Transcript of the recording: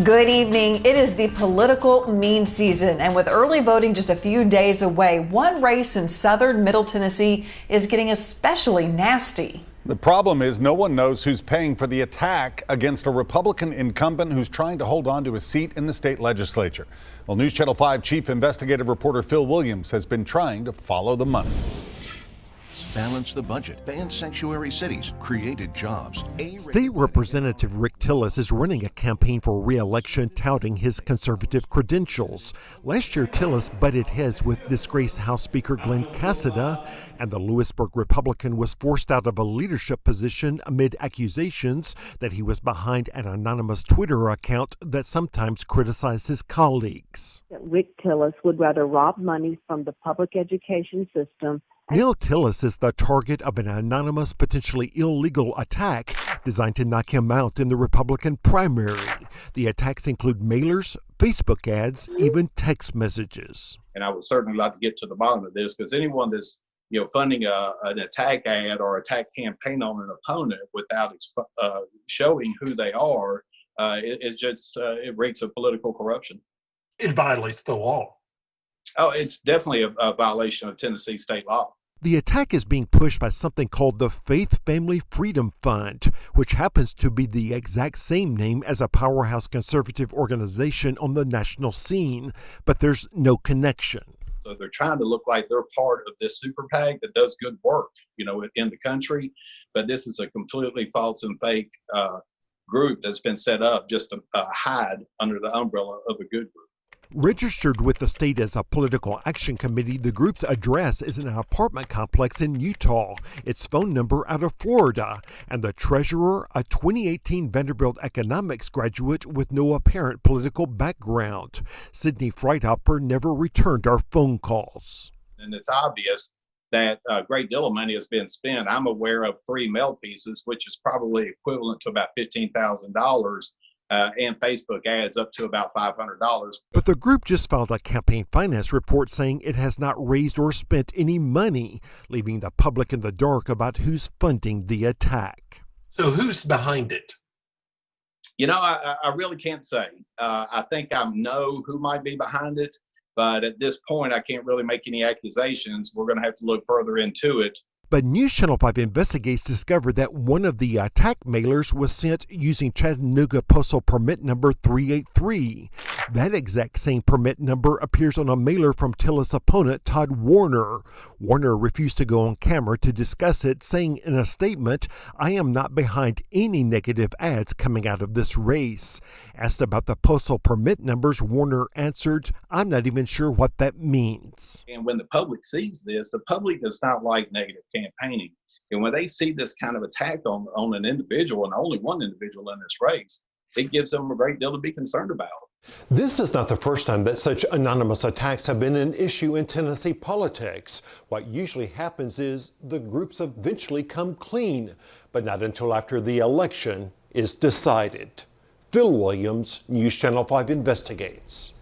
Good evening. It is the political mean season, and with early voting just a few days away, one race in southern Middle Tennessee is getting especially nasty. The problem is no one knows who's paying for the attack against a Republican incumbent who's trying to hold on to a seat in the state legislature. Well, News Channel 5 chief investigative reporter Phil Williams has been trying to follow the money. Balanced the budget, banned sanctuary cities, created jobs. State Representative Rick Tillis is running a campaign for re-election touting his conservative credentials. Last year, Tillis butted heads with disgraced House Speaker Glenn Cassada, and the Lewisburg Republican was forced out of a leadership position amid accusations that he was behind an anonymous Twitter account that sometimes criticized his colleagues. Rick Tillis would rather rob money from the public education system. Neil Tillis is the target of an anonymous, potentially illegal attack designed to knock him out in the Republican primary. The attacks include mailers, Facebook ads, even text messages. And I would certainly like to get to the bottom of this, because anyone that's funding an attack ad or attack campaign on an opponent without showing who they are, it reeks of political corruption. It violates the law. Oh, it's definitely a violation of Tennessee state law. The attack is being pushed by something called the Faith Family Freedom Fund, which happens to be the exact same name as a powerhouse conservative organization on the national scene, but there's no connection. So they're trying to look like they're part of this super PAC that does good work, in the country, but this is a completely false and fake group that's been set up just to hide under the umbrella of a good group. Registered with the state as a political action committee, the group's address is in an apartment complex in Utah, its phone number out of Florida, and the treasurer, a 2018 Vanderbilt economics graduate with no apparent political background. Sydney Freithopper never returned our phone calls. And it's obvious that a great deal of money has been spent. I'm aware of 3 mail pieces, which is probably equivalent to about $15,000. And Facebook ads up to about $500. But the group just filed a campaign finance report saying it has not raised or spent any money, leaving the public in the dark about who's funding the attack. So who's behind it? I really can't say. I think I know who might be behind it, but at this point, I can't really make any accusations. We're going to have to look further into it. But News Channel 5 Investigates discovered that one of the attack mailers was sent using Chattanooga Postal Permit number 383. That exact same permit number appears on a mailer from Tillis' opponent, Todd Warner. Warner refused to go on camera to discuss it, saying in a statement, "I am not behind any negative ads coming out of this race." Asked about the postal permit numbers, Warner answered, "I'm not even sure what that means." And when the public sees this, the public does not like negative campaigning. And when they see this kind of attack on an individual, and only one individual in this race, it gives them a great deal to be concerned about. This is not the first time that such anonymous attacks have been an issue in Tennessee politics. What usually happens is the groups eventually come clean, but not until after the election is decided. Phil Williams, News Channel 5 Investigates.